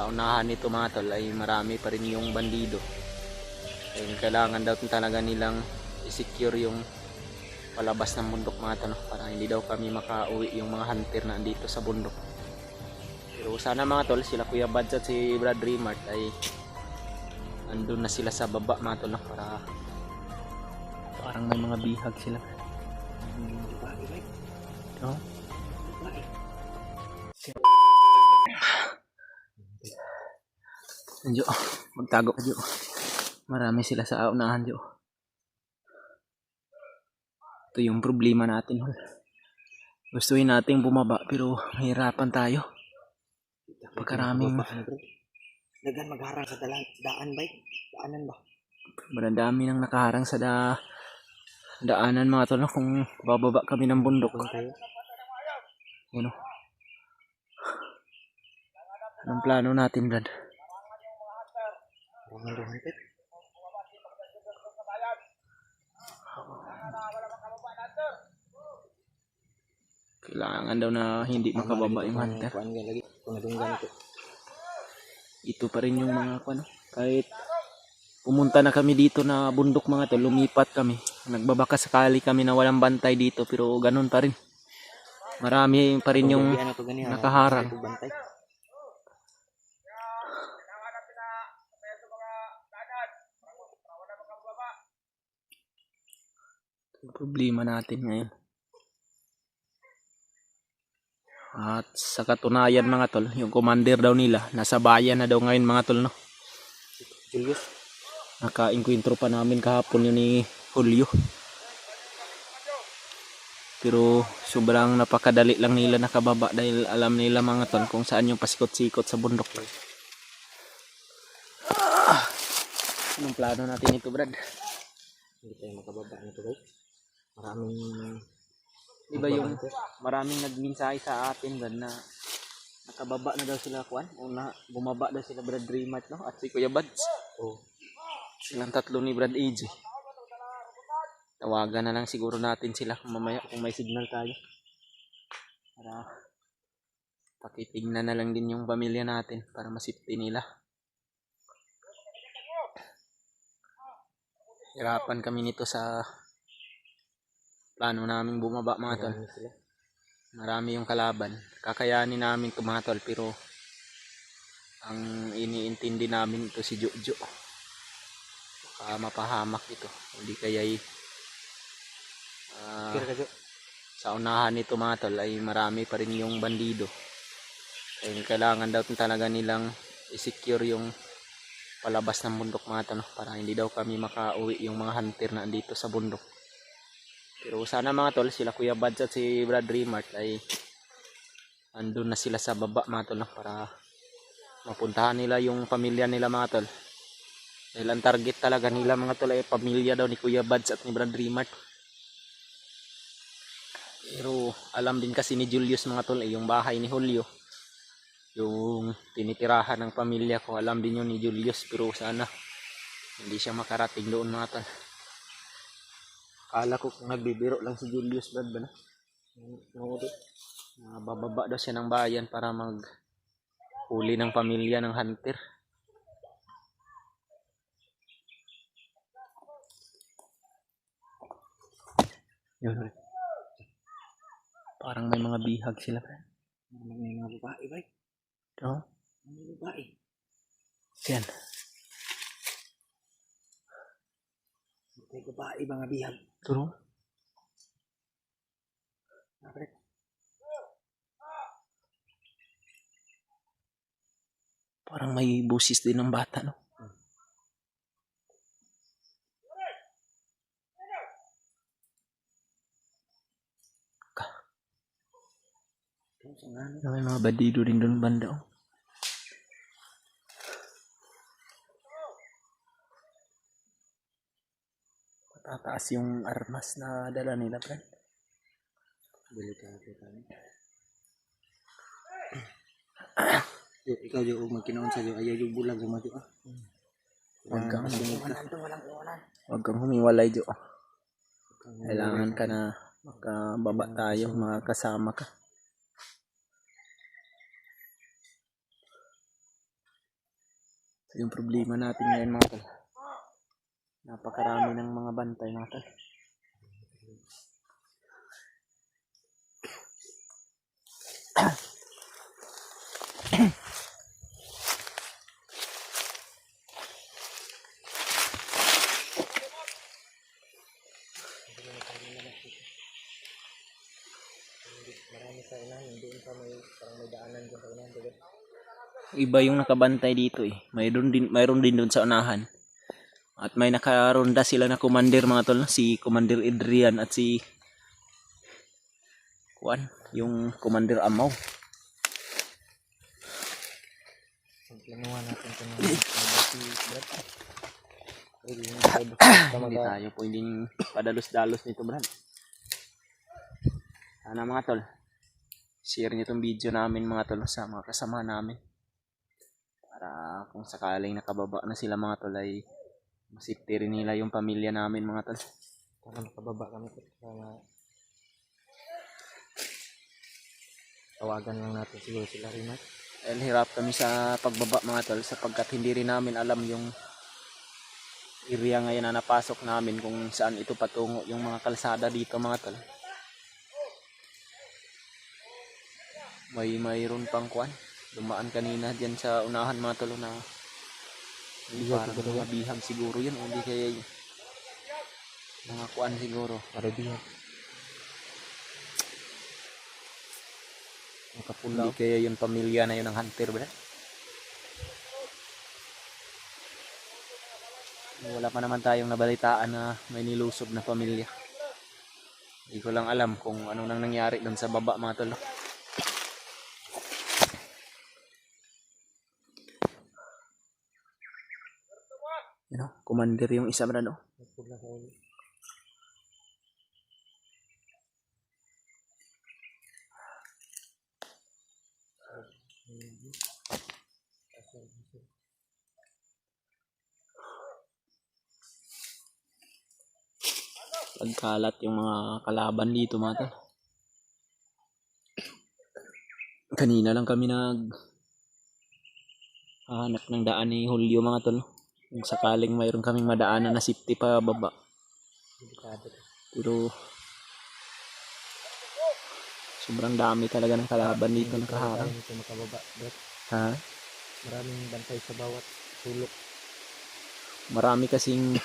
sa unahan nito mga tol ay marami pa rin yung bandido. Ayun, kailangan daw talaga nilang i-secure yung palabas ng bundok mga tol, para hindi daw kami makauwi yung mga hunter na andito sa bundok. Pero sana mga tol, sila Kuya Bads at si Brad Remart ay andun na sila sa baba mga tol, para parang may mga bihag sila. Oh. Jo, magtago ka Jo. Marami sila sa unahan Jo. Ito yung problema natin. Gustuin nating bumaba pero mahirapan tayo. Pagkaraming dagan magharang sa daan ba? Daanan ba? Marami nang nakaharang sa daanan mga tol, kung bababa kami ng bundok. Ano? Anong plano natin, Brad? Kailangan daw na hindi makababa yung hunter. Ito pa rin yung mga kahit pumunta na kami dito na bundok mga tol, lumipat kami. Nagbabaka sakali kami na walang bantay dito, pero ganun pa rin. Marami pa rin yung nakaharang. Problema natin ngayon. At sa katunayan mga tol, yung commander daw nila nasa bayan na daw ngayon mga tol, no? Julius, naka-encuentro pa namin kahapon yun ni Julio. Pero sobrang napakadali lang nila nakababa dahil alam nila mga tol kung saan yung pasikot-sikot sa bundok. Anong plano natin ito, Brad? hindi tayo makababa nito guys. Diba yung maraming nagminsahe sa atin Brad, na nakababa na daw sila una bumaba daw sila Brad Remart, no? At si Kuya Bads. Oh. Silang tatlo ni Brad AJ. Tawagan na lang siguro natin sila mamaya kung may signal tayo, para pakitignan na lang din yung pamilya natin para masipti nila. Hirapan kami nito sa plano namin bumaba mga tol. Marami yung kalaban. Kakayanin namin ito mga tol, pero ang iniintindi namin ito si Jojo. Baka mapahamak ito. Hindi kaya'y sa unahan nito mga tol ay marami pa rin yung bandido. Ayun, kailangan daw talaga nilang i-secure yung palabas ng bundok mga tol, para hindi daw kami makauwi yung mga hunter na andito sa bundok. Pero sana mga tol, sila Kuya Bads at si Brad Remart ay andun na sila sa baba mga tol, para mapuntahan nila yung pamilya nila mga tol. Dahil ang target talaga nila mga tol ay pamilya daw ni Kuya Bads at ni Brad Remart. Pero alam din kasi ni Julius mga tol, yung bahay ni Julio, yung tinitirahan ng pamilya ko, alam din yun ni Julius. Pero sana hindi siya makarating doon mga tol. Akala ko kung nagbibiro lang si Julius Brad ba na? Bababa daw siya ng bayan para maghuli ng pamilya ng hunter. Yun. Parang may mga bihag sila. May mga babae ba? Oo. May babae. Yan. May babae mga bihag. Turo. Parang may busis din ng bata, no? May mga bandido din doon banda, oh. Matataas yung armas na dala nila, Brad. Delikado kami. Ikaw Jo, magkinaon sa Jo, ayaw yung bulag mo Jo. Huwag kang humiwalay Jo. Kailangan ka na makababa tayo, makakasama ka. Yung problema natin ngayon mga tol. Napakarami ng mga bantay mga tol. Marami sa unahan, doon sa may parang may daanan dyan sa unahan, diba? Iba yung nakabantay dito eh. Mayroon din doon sa unahan. At may nakaronda sila na commander mga tol, si Commander Adrian at si Juan, yung Commander Amaw. Planuhan natin ito ng si Brad. Hindi tayo pwedeng padalos-dalos nito Brad. Sana mga tol, share nyo itong video namin mga tol sa mga kasama namin. Para kung sakaling nakababa na sila mga tol ay masipti rin nila yung pamilya namin mga tol. Para makababa kami para tawagan lang natin siguro sila rin. Dahil hirap kami sa pagbaba mga tol sapagkat hindi rin namin alam yung area ngayon na napasok namin kung saan ito patungo yung mga kalsada dito mga tol. Mayroon pang kuan. Dumaan kanina diyan sa unahan mga tol na parang mga bihag siguro yun o hindi kaya yun. Mga kuan siguro. Arabian. Hindi kaya yung pamilya na yun ng hunter ba? Wala pa naman tayong nabalitaan na may nilusob na pamilya. Hindi ko lang alam kung ano nang nangyari doon sa baba mga tol. Commander yung isa ba no? Pagkalat yung mga kalaban dito mga tol. Kanina lang kami hanap ng daan ni Julio mga tol. Kung sakaling mayroon kaming madaanan na safety pa baba. Pero sobrang dami talaga ng kalaban dito nakaharang. Ha? Maraming bantay sa bawat sulok. Marami kasing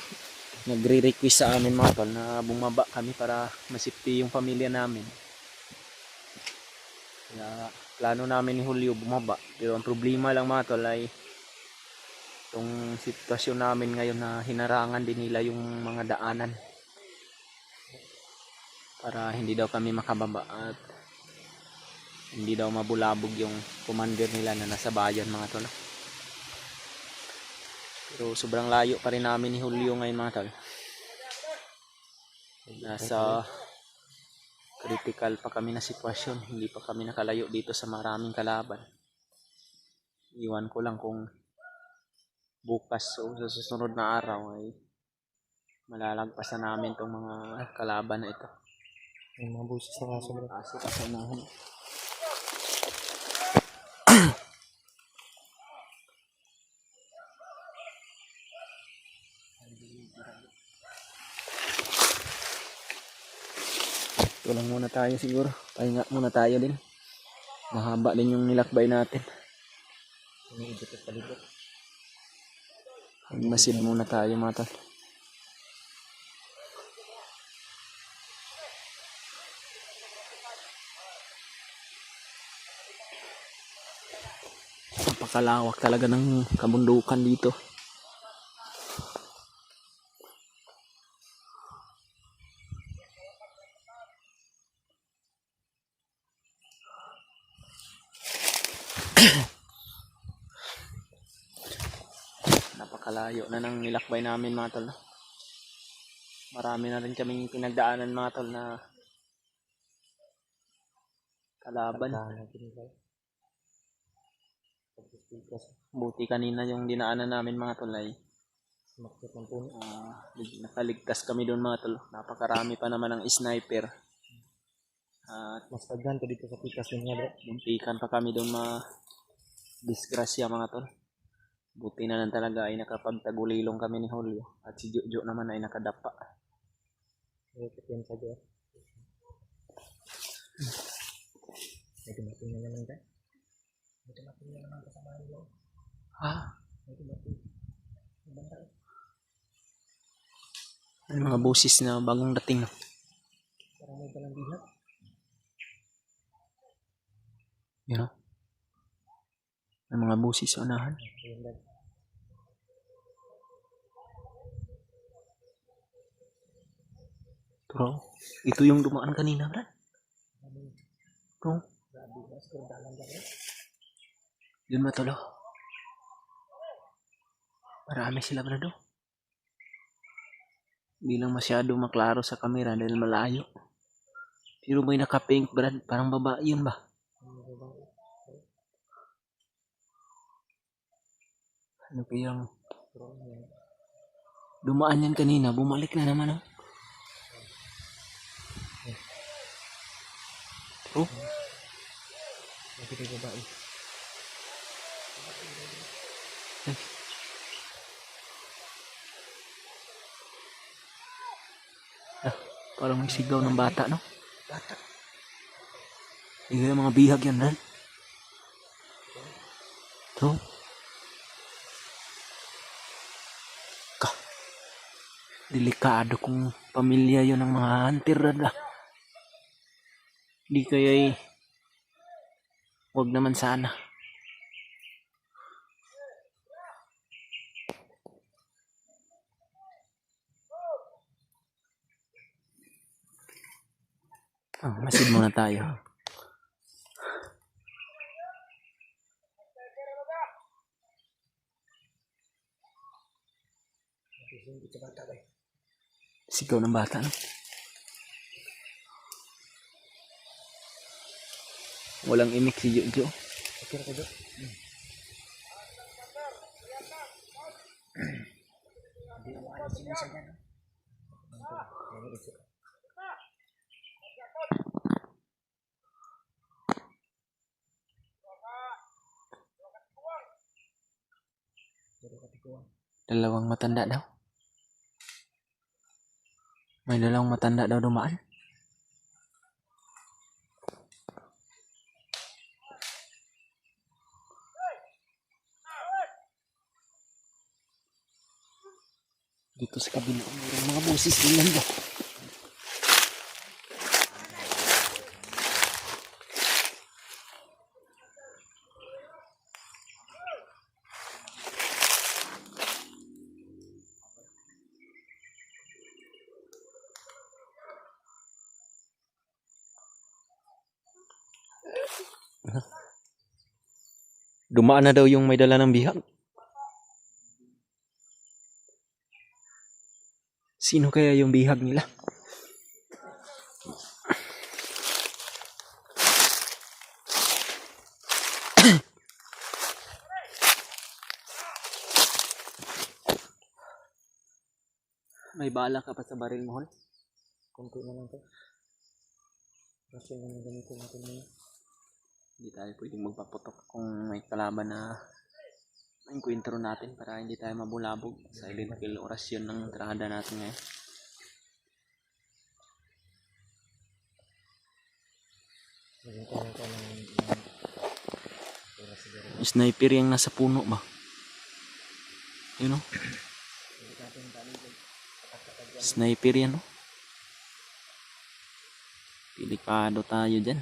nagre-request sa amin mga tol na bumaba kami para masipti yung pamilya namin. Kaya plano namin ni Julio bumaba. Pero ang problema lang mga tol ay itong sitwasyon namin ngayon na hinarangan din nila yung mga daanan. Para hindi daw kami makababa at hindi daw mabulabog yung commander nila na nasa bayan mga tol. Pero sobrang layo pa rin namin ni Julio ngayon mga tol. Nasa critical pa kami na sitwasyon. Hindi pa kami nakalayo dito sa maraming kalaban. Iwan ko lang kung bukas o sa susunod na araw ay malalagpasan namin itong mga kalaban na ito. May mga busis sa kaso mo. Pasok sa unahan. Ito lang muna tayo siguro. Pahinga muna tayo din. Mahaba din yung nilakbay natin. Iniidot at palibot. Masid muna tayo mga tol. Napakalawak talaga ng kabundukan dito. Napakalayo na ng nilakbay namin mga tol. Marami na rin kaming pinagdaanan mga tol na kalaban. Buti kanina yung dinaanan namin mga tol ay nakaligtas kami doon mga tol. Napakarami pa naman ng sniper. At mas pagdan to dito sa pikas niya bro. muntikan pa kami doon disgrasya mga tol. Buti na lang talaga ay nakapagtagulilong kami ni Julio. At si Jojo naman ay nakadapa. Ikot yan sa Diyos. May dumating na naman dyan. May dumating na naman kasama nila. Ha? May dumating. May banda. May mga busis na bagong dating. No? Parang may dalang bihat. Yan o. May mga busis sa unahan. Ayun dad. Pero ito yung dumaan kanina, Brad. Ito. Grabe na. Siguro dalang dyan. Yun matulo. Marami sila, Brad. Oh. Hindi lang masyado maklaro sa camera dahil malayo. Pero may naka-pink, Brad. Parang babae yun ba? Ano kayang dumaan yan kanina, bumalik na naman oh. Oh, Nakita yung babae. parang may sigaw ng bata, no? Bata. Hindi yung mga bihag yan, Brad. Ito. Delikado kung pamilya yun ng mga hunter, Brad. Di kaya wag naman sana. Masid muna tayo. Hindi sa bata ba? Sigaw ng bata, no? Walang imik si Jojo. Okay na Diyos. Hindi mo alam sino sa dyan. Ayun ito. Dalawang matanda daw. May dalawang matanda daw dumaan. Dito sa kabila, mayroong mga busis din lang daw. Dumaan na daw yung may dala ng bihag. Sino kaya yung bihag nila? May bala ka pa sa baril mo, Hol? Kunti na lang ito. Kasi naman ganito natin muna. Hindi tayo pwedeng magpaputok kung may kalaban na enkwentro natin para hindi tayo mabulabog. Silent kill orasyon ng tirada natin ngayon. Maging ko ng oras siguro. Sniper yung nasa puno ba? Yun o. Sniper yan o. Delikado tayo dyan.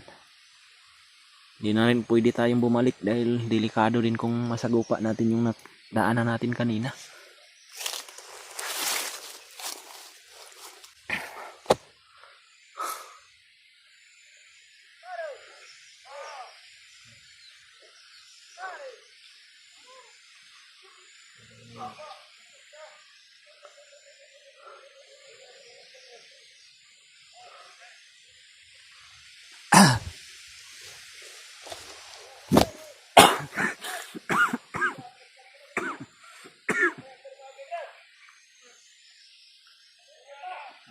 Hindi na rin pwede tayong bumalik dahil delikado din kung masagupa natin yung daanan natin kanina.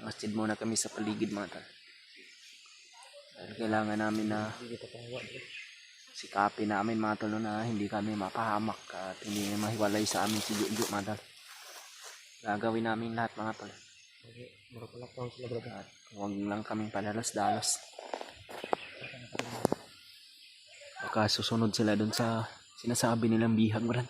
Masjid muna kami sa paligid mga tal. Dahil kailangan namin na Hindi kita pahawa bro. sikapin namin mga tol na hindi kami mapahamak at hindi mahiwalay sa amin si Juju mga tol. Gagawin namin lahat mga tol. Mura pala taon sila bro. At huwag lang kaming padalos-dalos. Baka susunod sila dun sa sinasabi nilang bihag bro.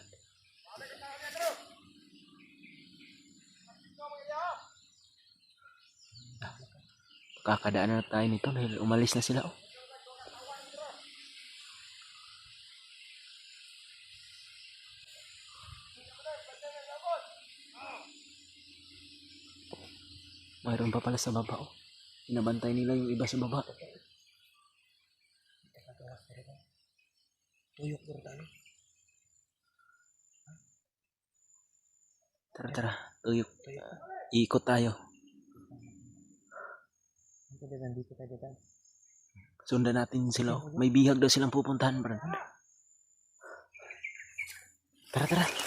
Kakadaan na tayo nito dahil umalis na sila. Oh. Mayroon pa pala sa baba. Oh. Pinabantay nila yung iba sa baba. Tuyok bro tayo. Tara. Tuyok. Ikot tayo. Dito tayo dyan. Sundan natin sila. Oh. May bihag daw silang pupuntahan bro. Tara.